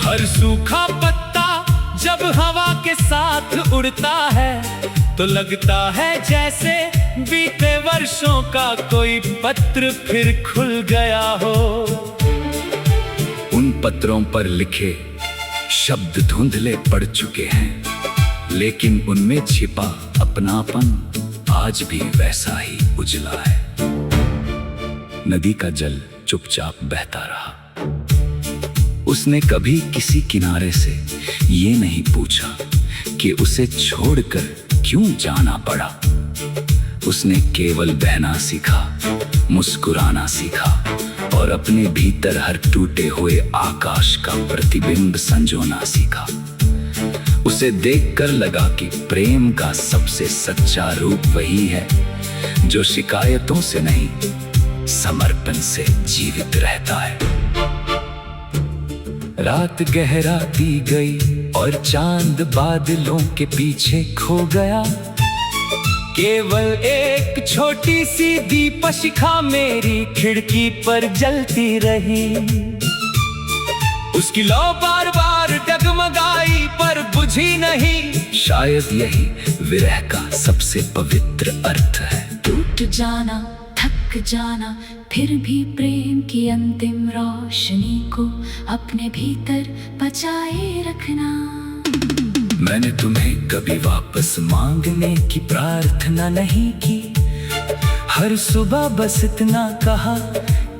हर सूखा पत्ता जब हवा के साथ उड़ता है तो लगता है जैसे बीते वर्षों का कोई पत्र फिर खुल गया हो। उन पत्रों पर लिखे शब्द धुंधले पड़ चुके हैं, लेकिन उनमें छिपा अपनापन आज भी वैसा ही उजला है। नदी का जल चुपचाप बहता रहा। उसने कभी किसी किनारे से ये नहीं पूछा कि उसे छोड़कर क्यों जाना पड़ा। उसने केवल बहना सीखा, मुस्कुराना सीखा और अपने भीतर हर टूटे हुए आकाश का प्रतिबिंब संजोना सीखा। उसे देखकर लगा कि प्रेम का सबसे सच्चा रूप वही है जो शिकायतों से नहीं, समर्पण से जीवित रहता है। रात गहराती गई और चांद बादलों के पीछे खो गया। केवल एक छोटी सी दीपशिखा मेरी खिड़की पर जलती रही। उसकी लौ बार बार डगमगाई पर बुझी नहीं। शायद यही विरह का सबसे पवित्र अर्थ है। टूट जाना, थक जाना, फिर भी प्रेम की अंतिम रोशनी को अपने भीतर बचाए रखना। मैंने तुम्हें कभी वापस मांगने की प्रार्थना नहीं की। हर सुबह बस इतना कहा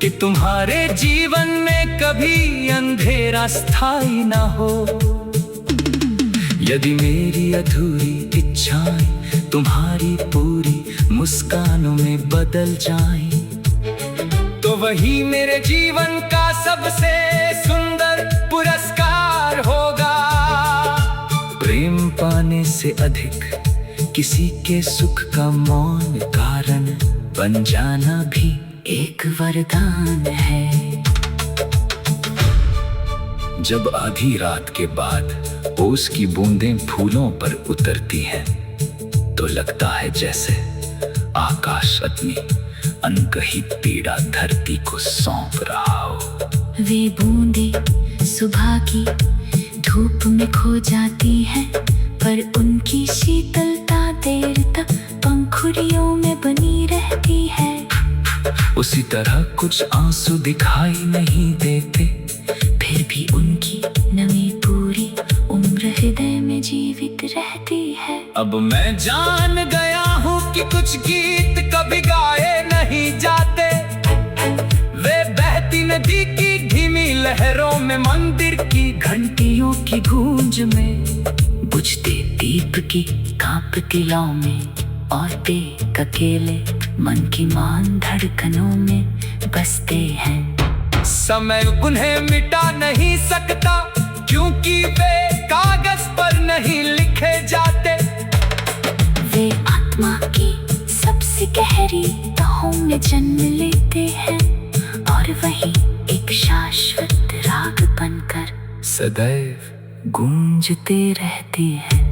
कि तुम्हारे जीवन में कभी अंधेरा स्थायी ना हो। यदि मेरी अधूरी इच्छाएं तुम्हारी पूरी मुस्कानों में बदल जाएं, तो वही मेरे जीवन का सबसे सुंदर पुरस्कार होगा। प्रेम पाने से अधिक किसी के सुख का मौन कारण बन जाना भी एक वरदान है। जब आधी रात के बाद ओस की बूंदें फूलों पर उतरती हैं, तो लगता है जैसे आकाश अपनी अनकही पीड़ा धरती को सौंप रहा हो। वे बूंदें सुबह की धूप में खो जाती हैं, पर उनकी शीतलता देर तक पंखुड़ियों में बनी रहती है। उसी तरह कुछ आंसू दिखाई नहीं देते, फिर भी उनकी नमी पूरी उम्र हृदय में जीवित रहती है। अब मैं जान गया हूँ कि कुछ गीत कभी गाए नहीं जाते। वे बहती नदी की धीमी लहरों में, मंदिर की घंटियों की गूंज में, बुझते दीप की कांपती लौ में और अकेले मन की मान धड़कनों में बसते हैं। समय उन्हें मिटा नहीं सकता, क्योंकि वे कागज पर नहीं लिखे जाते। वे आत्मा की सबसे गहरी तहों में जन्म लेते हैं और वही एक शाश्वत राग बनकर सदैव गूंजते रहते हैं।